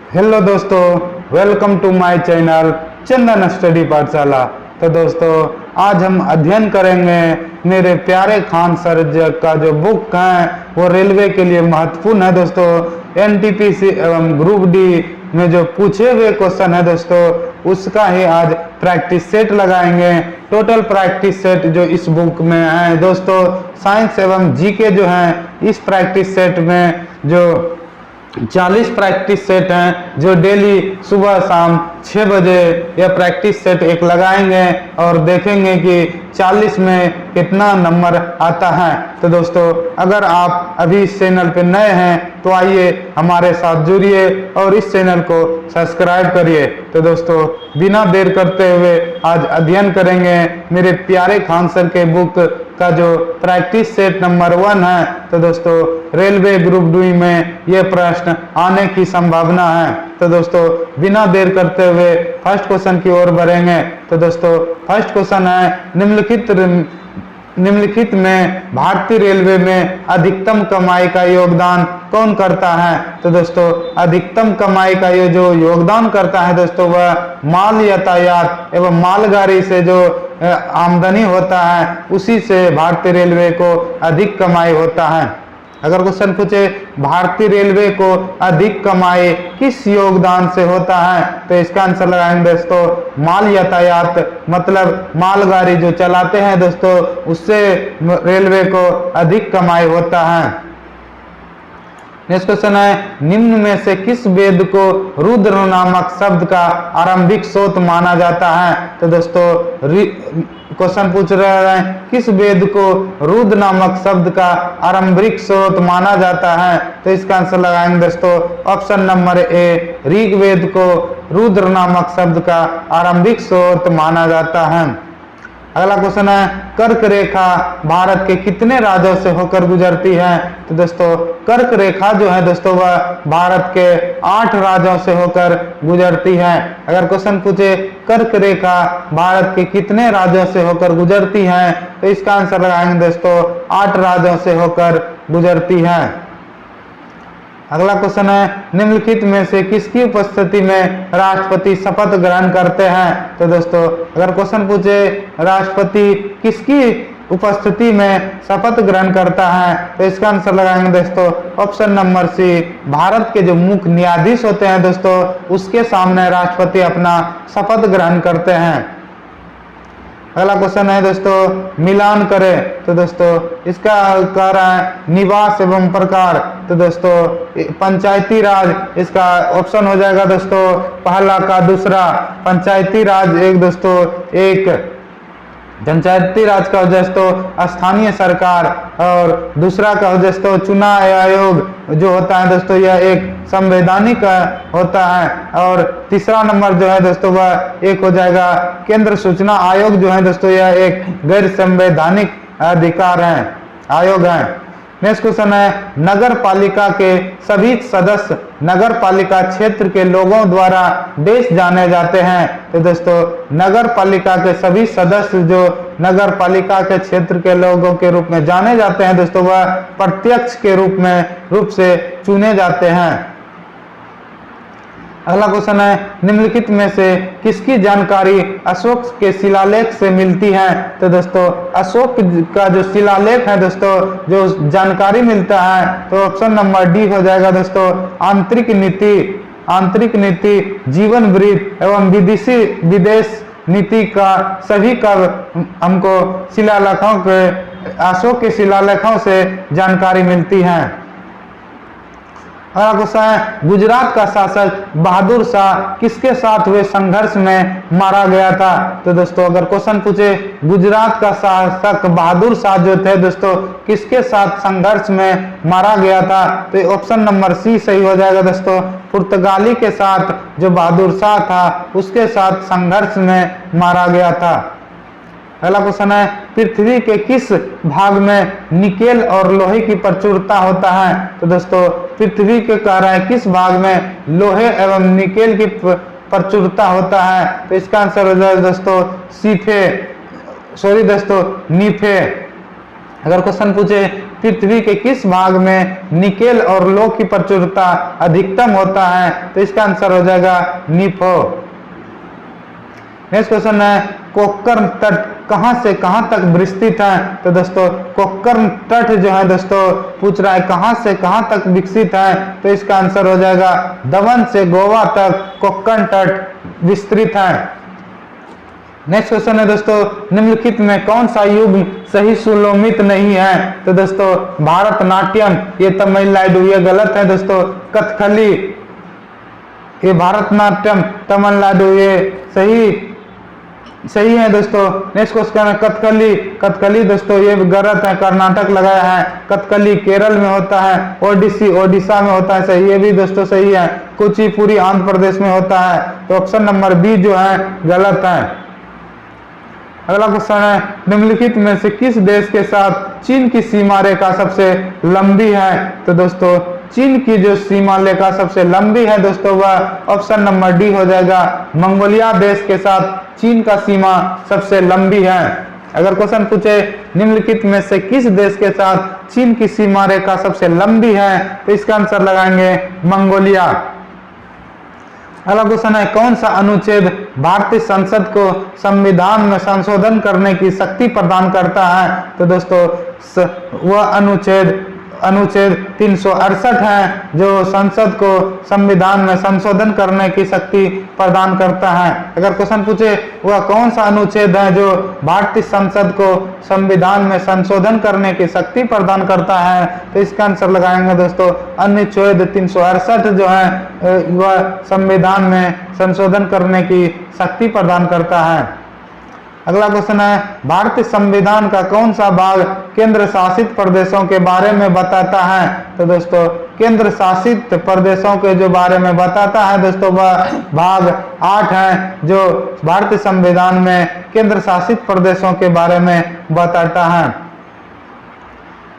Hello दोस्तों, welcome to my channel Chandan study Pathshala. तो दोस्तों, आज हम अध्ययन करेंगे मेरे प्यारे खान सर का जो बुक है वो रेलवे के लिए महत्वपूर्ण है। दोस्तों, एनटीपीसी एवं ग्रुप डी में जो पूछे हुए क्वेश्चन है दोस्तों, उसका ही आज प्रैक्टिस सेट लगाएंगे। टोटल प्रैक्टिस सेट जो इस बुक में है दोस्तों, साइंस एवं जीके जो है इस प्रैक्टिस सेट में जो 40 प्रैक्टिस सेट हैं जो डेली सुबह शाम 6 बजे यह प्रैक्टिस सेट एक लगाएंगे और देखेंगे कि 40 में कितना नंबर आता है। तो दोस्तों, अगर आप अभी इस चैनल पे नए हैं तो आइए हमारे साथ जुड़िए और इस चैनल को सब्सक्राइब करिए। तो दोस्तों, बिना देर करते हुए आज अध्ययन करेंगे मेरे प्यारे खान सर के बुक का जो प्रैक्टिस सेट नंबर 1 है। तो दोस्तों, रेलवे ग्रुप डी में ये प्रश्न आने की संभावना है। तो दोस्तों, बिना देर करते हुए फर्स्ट क्वेश्चन की ओर बढ़ेंगे। तो दोस्तों, फर्स्ट क्वेश्चन है निम्नलिखित में भारतीय रेलवे में अधिकतम कमाई का योगदान कौन करता है। तो दोस्तों, अधिकतम कमाई का ये जो योगदान करता है दोस्तों, वह माल यातायात एवं मालगाड़ी से जो आमदनी होता है उसी से भारतीय रेलवे को अधिक कमाई होता है। अगर क्वेश्चन पूछे भारतीय रेलवे को अधिक कमाई किस योगदान से होता है, तो इसका आंसर लगाएंगे दोस्तों माल यातायात, मतलब मालगाड़ी जो चलाते हैं दोस्तों, उससे रेलवे को अधिक कमाई होता है। नेक्स्ट क्वेश्चन है, निम्न में से किस वेद को रुद्र नामक शब्द का आरंभिक स्रोत माना जाता है। तो दोस्तों, क्वेश्चन पूछ रहे हैं किस वेद को रुद्र नामक शब्द का आरंभिक स्रोत माना जाता है। तो इसका आंसर लगाएंगे दोस्तों ऑप्शन नंबर ए, ऋग्वेद को रुद्र नामक शब्द का आरंभिक स्रोत माना जाता है। अगला क्वेश्चन है, कर्क रेखा भारत के कितने राज्यों से होकर गुजरती है। तो दोस्तों, कर्क रेखा जो है दोस्तों वह भारत के 8 राज्यों से होकर गुजरती है। अगर क्वेश्चन पूछे कर्क रेखा भारत के कितने राज्यों से होकर गुजरती है, तो इसका आंसर लगाएंगे दोस्तों 8 राज्यों से होकर गुजरती है। अगला क्वेश्चन है, निम्नलिखित में से किसकी उपस्थिति में राष्ट्रपति शपथ ग्रहण करते हैं। तो दोस्तों, अगर क्वेश्चन पूछे राष्ट्रपति किसकी उपस्थिति में शपथ ग्रहण करता है, तो इसका आंसर लगाएंगे दोस्तों ऑप्शन नंबर सी, भारत के जो मुख्य न्यायाधीश होते हैं दोस्तों, उसके सामने राष्ट्रपति अपना शपथ ग्रहण करते हैं। अगला क्वेश्चन है दोस्तों, मिलान करें। तो दोस्तों, इसका कह रहा है निवास एवं प्रकार। तो दोस्तों, पंचायती राज इसका ऑप्शन हो जाएगा दोस्तों पहला का दूसरा। पंचायती राज एक दोस्तों एक पंचायती राज का हो दोस्तों स्थानीय सरकार, और दूसरा का हो दोस्तों चुनाव आयोग जो होता है दोस्तों यह एक संवैधानिक होता है, और तीसरा नंबर जो है दोस्तों वह एक हो जाएगा केंद्र सूचना आयोग जो है दोस्तों यह एक गैर संवैधानिक अधिकार है, आयोग है। नेक्स्ट क्वेश्चन है, नगर पालिका के सभी सदस्य नगर पालिका क्षेत्र के लोगों द्वारा देश जाने जाते हैं। तो दोस्तों, नगर पालिका के सभी सदस्य जो नगर पालिका के क्षेत्र के लोगों के रूप में जाने जाते हैं दोस्तों, वह प्रत्यक्ष के रूप से चुने जाते हैं। अगला क्वेश्चन है, निम्नलिखित में से किसकी जानकारी अशोक के शिलालेख से मिलती है। तो दोस्तों, अशोक का जो शिलालेख है दोस्तों जो जानकारी मिलता है, तो ऑप्शन नंबर डी हो जाएगा दोस्तों आंतरिक नीति, जीवन वृत्त एवं विदेश नीति का सभी का हमको शिलालेखों के अशोक के शिलालेखों से जानकारी मिलती है। अगला क्वेश्चन है, गुजरात का शासक बहादुर शाह किसके साथ हुए संघर्ष में मारा गया था। तो दोस्तों, अगर क्वेश्चन पूछे गुजरात का शासक बहादुर शाह जो थे दोस्तों किसके साथ संघर्ष में मारा गया था, तो ऑप्शन नंबर सी सही हो जाएगा दोस्तों पुर्तगाली के साथ जो बहादुर शाह था उसके साथ संघर्ष में मारा गया था। अगला क्वेश्चन है, पृथ्वी के किस भाग में निकेल और लोहे की प्रचुरता होता है। तो दोस्तों, पृथ्वी के कह रहा है किस भाग में लोहे एवं निकेल की प्रचुरता होता है, तो इसका आंसर हो जाएगा दोस्तों नीफे। अगर क्वेश्चन पूछे पृथ्वी के किस भाग में निकेल और लौह की प्रचुरता अधिकतम होता है? तो इसका आंसर हो जाएगा निफो। नेक्स्ट क्वेश्चन है कोक्कर्ण तट कहां से कहां तक विस्तृत है? तो दोस्तों कोक्कर्ण तट जो है दोस्तों पूछ रहा है कहां से कहां तक विकसित है? तो इसका आंसर हो जाएगा दमन से गोवा तक कोक्कर्ण तट विस्तृत है। नेक्स्ट क्वेश्चन है दोस्तों निम्नलिखित में कौन सा युग सही सुलोमित नहीं है? तो दोस्तों भारतनाट्यम ये तमिलनाडु, ये गलत है दोस्तों। कथकली ये भारतनाट्यम तमिलनाडु, ये सही है दोस्तों। नेक्स्ट क्वेश्चन है कथकली दोस्तों ये गलत है, कर्नाटक लगाया है। कथकली केरल में होता है। ओडिसी ओडिशा में होता है, सही, ये भी दोस्तों सही है। कुचिपुड़ी आंध्र प्रदेश में होता है। तो ऑप्शन नंबर बी जो है गलत है। अगला क्वेश्चन है निम्नलिखित में से किस देश के साथ चीन की सीमा रेखा सबसे लंबी है? तो दोस्तों चीन की जो सीमा रेखा सबसे लंबी है दोस्तों वह ऑप्शन नंबर डी हो जाएगा। मंगोलिया देश के साथ चीन का सीमा सबसे लंबी है। अगर क्वेश्चन पूछे निम्नलिखित में से किस देश के साथ चीन की सीमा रेखा सबसे लंबी है? तो इसका आंसर लगाएंगे मंगोलिया। अगला क्वेश्चन है कौन सा अनुच्छेद भारतीय संसद को संविधान में संशोधन करने की शक्ति प्रदान करता है? तो दोस्तों वह अनुच्छेद 368 है जो संसद को संविधान में संशोधन करने की शक्ति प्रदान करता है। अगर क्वेश्चन पूछे वह कौन सा अनुच्छेद है जो भारतीय संसद को संविधान में संशोधन करने की शक्ति प्रदान करता है? तो इसका आंसर लगाएंगे दोस्तों अनुच्छेद 368 जो है वह संविधान में संशोधन करने की शक्ति प्रदान करता है। अगला क्वेश्चन है भारतीय संविधान का कौन सा भाग केंद्र शासित प्रदेशों के बारे में बताता है? तो दोस्तों केंद्र शासित प्रदेशों के जो बारे में बताता है दोस्तों वह भाग 8 है जो भारतीय संविधान में केंद्र शासित प्रदेशों के बारे में बताता है।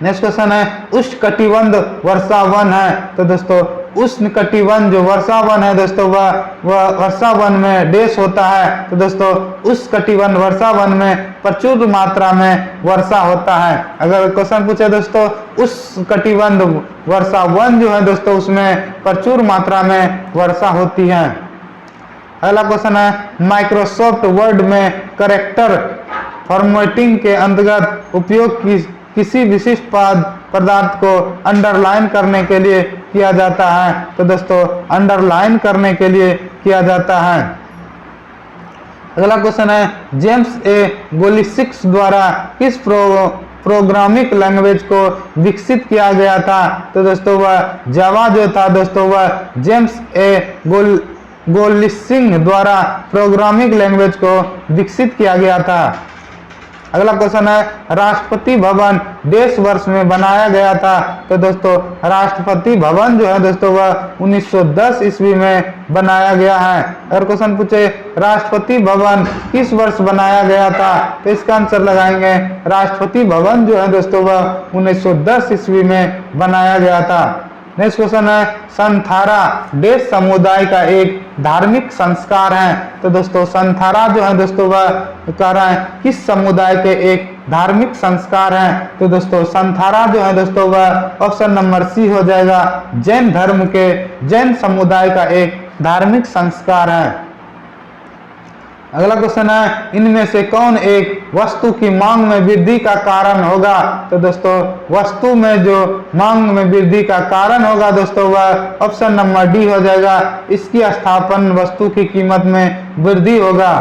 नेक्स्ट क्वेश्चन है उष्णकटिबंध वर्षा वन है। तो दोस्तों उष्णकटिबंध जो वर्षा वन है दोस्तों वह वर्षा वन में देश होता है। तो दोस्तों उष्णकटिबंध वर्षा वन में प्रचुर मात्रा में वर्षा होता है। अगर क्वेश्चन पूछे दोस्तों उष्णकटिबंध वर्षा वन जो है दोस्तों उसमें प्रचुर मात्रा में वर्षा होती है। अगला क्वेश्चन है माइक्रोसॉफ्ट वर्ड में कैरेक्टर फॉर्मेटिंग के अंतर्गत उपयोग की किसी विशिष्ट पदार्थ को अंडरलाइन करने के लिए किया जाता है? तो दोस्तों अंडरलाइन करने के लिए किया जाता है। अगला क्वेश्चन है जेम्स ए गोलिसिक्स द्वारा किस प्रोग्रामिंग लैंग्वेज को विकसित किया गया था? तो दोस्तों वह जावा जो था दोस्तों वह जेम्स ए गोलिसिंग द्वारा प्रोग्रामिंग लैंग्वेज को विकसित किया गया था। अगला क्वेश्चन है राष्ट्रपति भवन देश वर्ष में बनाया गया था? तो दोस्तों राष्ट्रपति भवन जो है दोस्तों वह 1910 ईस्वी में बनाया गया है। अगर क्वेश्चन पूछे राष्ट्रपति भवन किस वर्ष बनाया गया था? तो इसका आंसर लगाएंगे राष्ट्रपति भवन जो है दोस्तों वह 1910 ईस्वी में बनाया गया था। नेक्स्ट क्वेश्चन है संथारा देश समुदाय का एक धार्मिक संस्कार है? तो दोस्तों संथारा जो है दोस्तों वह कह रहा है किस समुदाय के एक धार्मिक संस्कार है? तो दोस्तों संथारा जो है दोस्तों वह ऑप्शन नंबर सी हो जाएगा जैन धर्म के जैन समुदाय का एक धार्मिक संस्कार है। अगला क्वेश्चन है इनमें से कौन एक वस्तु की मांग में वृद्धि का कारण होगा? तो दोस्तों वस्तु में जो मांग में वृद्धि का कारण होगा दोस्तों वह ऑप्शन नंबर डी हो जाएगा इसकी स्थापन वस्तु की कीमत में वृद्धि होगा।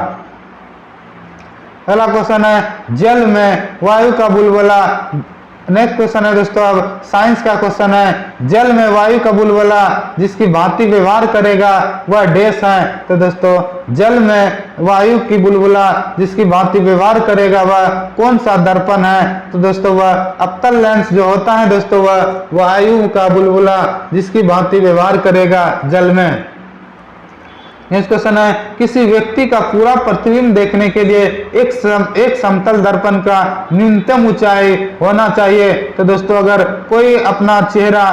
अगला क्वेश्चन है जल में वायु का बुलबुला। नेक्स्ट क्वेश्चन है दोस्तों अब साइंस का क्वेश्चन है जल में वायु का बुलबुला जिसकी भांति व्यवहार करेगा वह डैश है? तो दोस्तों जल में वायु की बुलबुला जिसकी भांति व्यवहार करेगा वह कौन सा दर्पण है? तो दोस्तों वह अवतल लेंस जो होता है दोस्तों वह वायु का बुलबुला जिसकी भांति व्यवहार करेगा जल में। नेक्स्ट क्वेश्चन है किसी व्यक्ति का पूरा प्रतिबिंब देखने के लिए एक समतल दर्पण का न्यूनतम ऊंचाई होना चाहिए? तो दोस्तों अगर कोई अपना चेहरा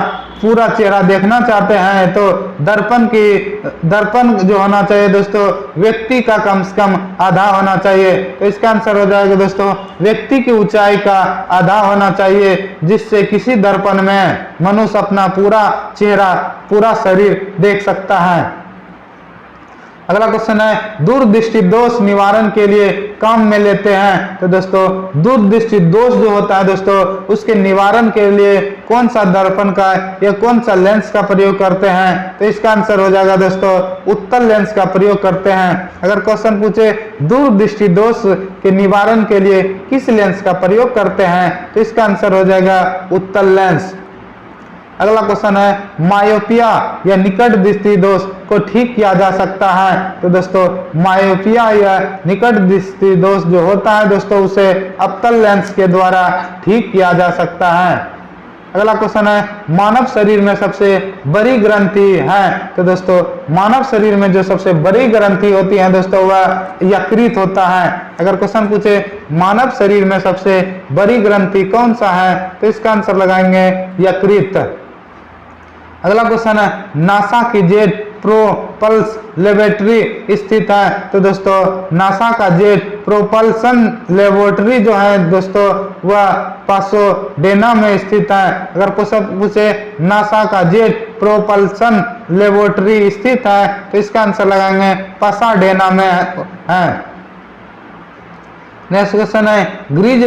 पूरा चेहरा देखना चाहते हैं तो दर्पण जो होना चाहिए दोस्तों व्यक्ति का कम से कम आधा होना चाहिए। तो इसका आंसर हो जाएगा दोस्तों व्यक्ति की ऊंचाई का आधा होना चाहिए, जिससे किसी दर्पण में मनुष्य अपना पूरा चेहरा पूरा शरीर देख सकता है। अगला क्वेश्चन है दूरदृष्टि दोष निवारण के लिए काम में लेते हैं। तो दोस्तों दूरदृष्टि दोष जो होता है दोस्तों उसके निवारण के लिए कौन सा दर्पण का या कौन सा लेंस का प्रयोग करते हैं। तो इसका आंसर हो जाएगा दोस्तों उत्तल लेंस का प्रयोग करते हैं। अगर क्वेश्चन पूछे दूरदृष्टि दोष के निवारण के लिए किस लेंस का प्रयोग करते हैं तो इसका आंसर हो जाएगा उत्तल लेंस। अगला क्वेश्चन है मायोपिया या निकट दृष्टि दोष को ठीक किया जा सकता है। तो दोस्तों मायोपिया या निकट दृष्टि दोष जो होता है दोस्तों उसे अवतल लेंस के द्वारा ठीक किया जा सकता है। अगला क्वेश्चन है मानव शरीर में सबसे बड़ी ग्रंथि है। तो दोस्तों मानव शरीर में जो सबसे बड़ी ग्रंथि होती है दोस्तों वह यकृत होता है। अगर क्वेश्चन पूछे मानव शरीर में सबसे बड़ी ग्रंथि कौन सा है तो इसका आंसर लगाएंगे यकृत। अगला क्वेश्चन है नासा की जेट प्रोपल्स लेबोरेटरी स्थित है। तो दोस्तों नासा का जेट प्रोपल्सन लेबोरेटरी जो है दोस्तों वह पासोडेना में स्थित है। अगर क्वेश्चन पूछे नासा का जेट प्रोपल्सन लेबोरेटरी स्थित है तो इसका आंसर लगाएंगे पासाडेना में है। नेक्स्ट क्वेश्चन है ग्रीज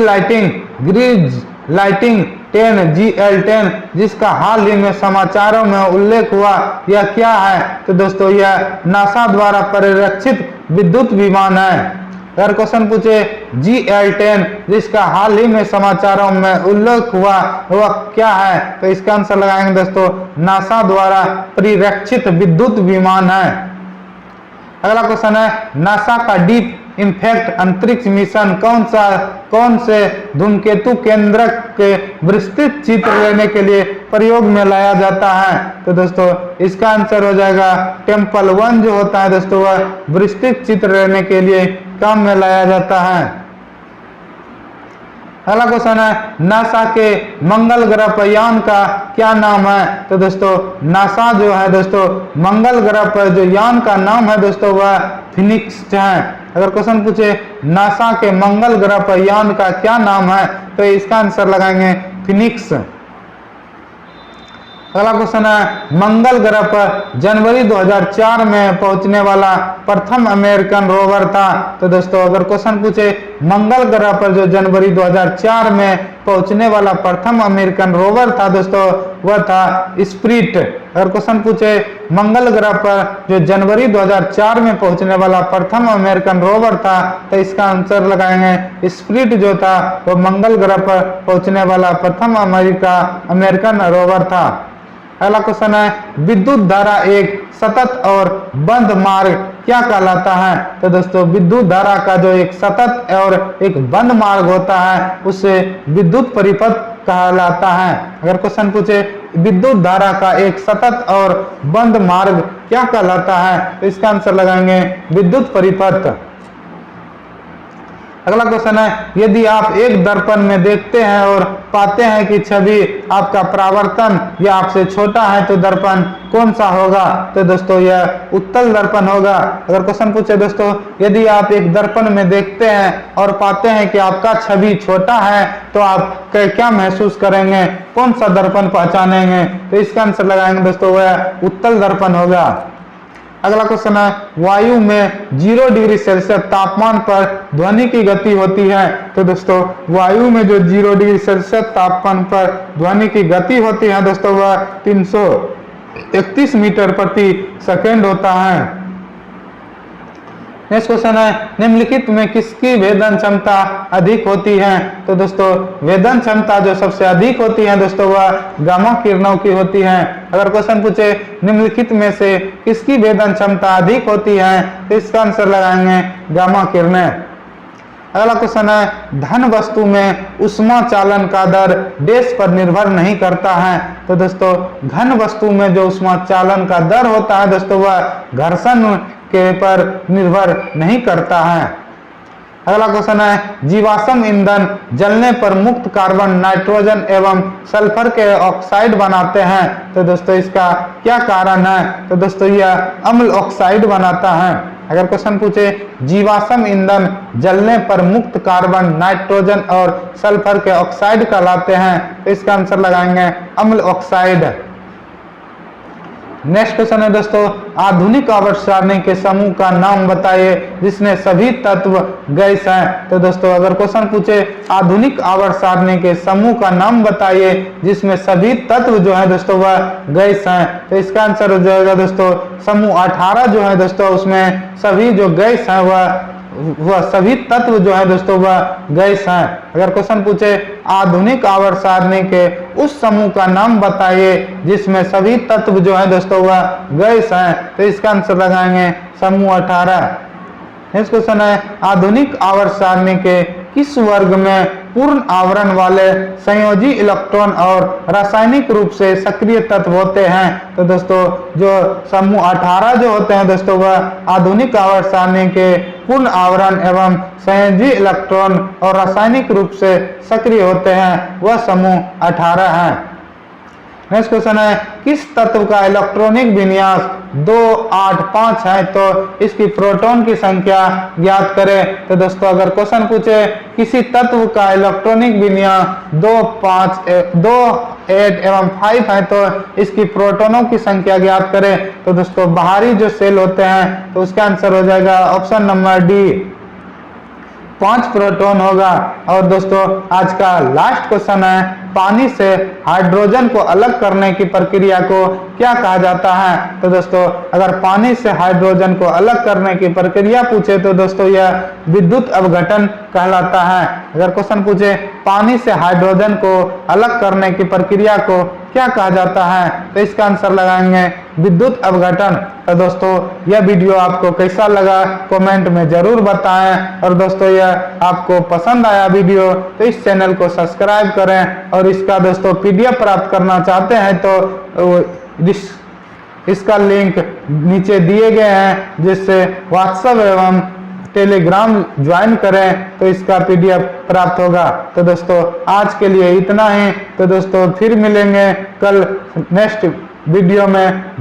लाइटिंग 10 GL10 जिसका हाल ही में समाचारों में उल्लेख हुआ यह क्या है। तो दोस्तों यह नासा द्वारा परिरक्षित विद्युत विमान है। अगर क्वेश्चन पूछे GL10 जिसका हाल ही में समाचारों में उल्लेख हुआ वह क्या है तो इसका आंसर लगाएंगे दोस्तों नासा द्वारा परिरक्षित विद्युत विमान है। अगला क्वेश्चन है नासा का डीप इम्पैक्ट अंतरिक्ष मिशन कौन से धूमकेतु केंद्रक के विस्तृत चित्र लेने के लिए प्रयोग में लाया जाता है। तो दोस्तों इसका आंसर हो जाएगा टेम्पल 1 जो होता है दोस्तों वह विस्तृत चित्र लेने के लिए काम में लाया जाता है। अगला क्वेश्चन है नासा के मंगल ग्रह पर यान का क्या नाम है। तो दोस्तों नासा जो है दोस्तों मंगल ग्रह पर जो यान का नाम है दोस्तों वह फिनिक्स है। अगर क्वेश्चन पूछे नासा के मंगल ग्रह पर यान का क्या नाम है तो इसका आंसर लगाएंगे फिनिक्स। अगला क्वेश्चन है मंगल ग्रह पर जनवरी 2004 में पहुंचने वाला प्रथम अमेरिकन रोवर था। तो दोस्तों अगर क्वेश्चन पूछे मंगल ग्रह पर जो जनवरी 2004 में पहुंचने वाला प्रथम अमेरिकन रोवर था दोस्तों वह था स्पिरिट। अगर क्वेश्चन पूछे मंगल ग्रह पर जो जनवरी 2004 में पहुंचने वाला प्रथम अमेरिकन रोवर था तो इसका आंसर लगाएंगे स्पिरिट जो था वो मंगल ग्रह पर पहुंचने वाला प्रथम अमेरिकन रोवर था। अगला क्वेश्चन है विद्युत धारा एक सतत और बंद मार्ग क्या कहलाता है। तो दोस्तों विद्युत धारा का जो एक सतत और एक बंद मार्ग होता है उसे विद्युत परिपथ कहलाता है। अगर क्वेश्चन पूछे विद्युत धारा का एक सतत और बंद मार्ग क्या कहलाता है तो इसका आंसर लगाएंगे विद्युत परिपथ। अगला क्वेश्चन है यदि आप एक दर्पण में देखते हैं और पाते हैं कि छवि आपका परावर्तन या आपसे छोटा है तो दर्पण कौन सा होगा। तो दोस्तों यह उत्तल दर्पण होगा। अगर क्वेश्चन पूछे दोस्तों यदि आप एक दर्पण में देखते हैं और पाते हैं कि आपका छवि छोटा है तो आप क्या महसूस करेंगे, कौन सा दर्पण पहचानेंगे तो इसका आंसर लगाएंगे दोस्तों वह उत्तल दर्पण होगा। अगला क्वेश्चन है वायु में 0 डिग्री सेल्सियस तापमान पर ध्वनि की गति होती है। तो दोस्तों वायु में जो 0 डिग्री सेल्सियस तापमान पर ध्वनि की गति होती है दोस्तों वह 331 मीटर प्रति सेकेंड होता है। नेक्स्ट क्वेश्चन है निम्नलिखित में किसकी वेदन क्षमता अधिक होती है। तो दोस्तों वेदन क्षमता जो सबसे अधिक होती है दोस्तों वह गामा किरणों की होती है। अगर क्वेश्चन पूछे निम्नलिखित में से किसकी वेदन क्षमता अधिक होती है तो इसका आंसर लगाएंगे गामा किरणें। अगला क्वेश्चन है धन वस्तु में उष्मा चालन का दर डैश पर निर्भर नहीं करता है। तो दोस्तों घन वस्तु में जो उष्मा चालन का दर होता है दोस्तों वह घर्षण के पर निर्भर नहीं करता है। अगला क्वेश्चन है जीवाश्म ईंधन जलने पर मुक्त कार्बन, नाइट्रोजन एवं सल्फर के ऑक्साइड बनाते हैं। तो दोस्तों इसका क्या कारण है? तो दोस्तों यह अम्ल ऑक्साइड बनाता है। अगर क्वेश्चन पूछे जीवाश्म ईंधन जलने पर मुक्त कार्बन, नाइट्रोजन और सल्फर के ऑक्साइड कहलाते हैं, तो इसका आंसर लगाएंगे अम्ल ऑक्साइड। नेक्स्ट क्वेश्चन है दोस्तों आधुनिक आवर्त सारणी के समूह का नाम बताइए जिसमें सभी तत्व गैस हैं। तो दोस्तों अगर क्वेश्चन पूछे आधुनिक आवर्त सारणी के समूह का नाम बताइए जिसमें सभी तत्व जो है दोस्तों वह गैस हैं, तो इसका आंसर हो जाएगा दोस्तों समूह 18 जो है दोस्तों, उसमें सभी जो गैस है वह सभी तत्व जो है दोस्तों वह गैस हैं। अगर क्वेश्चन पूछे आधुनिक आवर्त सारणी के उस समूह का नाम बताइए जिसमें सभी तत्व जो है दोस्तों वह गैस हैं, तो इसका आंसर लगाएंगे समूह 18। नेक्स्ट क्वेश्चन है आधुनिक आवर्त सारणी के किस वर्ग में पूर्ण आवरण वाले संयोजी इलेक्ट्रॉन और रासायनिक रूप से सक्रिय तत्व होते हैं? तो दोस्तों जो समूह 18 जो होते हैं दोस्तों वह आधुनिक आवर्त सारणी के पूर्ण आवरण एवं संयोजी इलेक्ट्रॉन और रासायनिक रूप से सक्रिय होते हैं, वह समूह 18 है। नेक्स्ट क्वेश्चन है किस तत्व का इलेक्ट्रॉनिक विन्यास 2, 8, 5 है? तो इसकी प्रोटॉन की संख्या ज्ञात करें। तो दोस्तों अगर क्वेश्चन पूछे किसी तत्व का इलेक्ट्रॉनिक विन्यास 2, 8 एवं 5 है तो इसकी प्रोटॉनों की संख्या ज्ञात करें। तो दोस्तों बाहरी जो सेल होते हैं तो उसका आंसर हो जाएगा ऑप्शन नंबर डी, 5 प्रोटॉन होगा। और दोस्तों आज का लास्ट क्वेश्चन है पानी से हाइड्रोजन को अलग करने की प्रक्रिया को क्या कहा जाता है? तो दोस्तों अगर पानी से हाइड्रोजन को अलग करने की प्रक्रिया पूछे तो दोस्तों यह विद्युत अपघटन कहलाता है। अगर क्वेश्चन पूछे पानी से हाइड्रोजन को अलग करने की प्रक्रिया को क्या कहा जाता है, तो इसका आंसर लगाएंगे विद्युत अपघटन। तो दोस्तों यह वीडियो आपको कैसा लगा कमेंट में जरूर बताएं, और दोस्तों यह आपको पसंद आया वीडियो तो इस चैनल को सब्सक्राइब करें, और इसका दोस्तों पीडीएफ प्राप्त करना चाहते हैं तो इसका लिंक नीचे दिए गए हैं, जिससे व्हाट्सएप एवं टेलीग्राम ज्वाइन करें तो इसका पीडीएफ प्राप्त होगा। तो दोस्तों आज के लिए इतना ही। तो दोस्तों फिर मिलेंगे कल नेक्स्ट वीडियो में।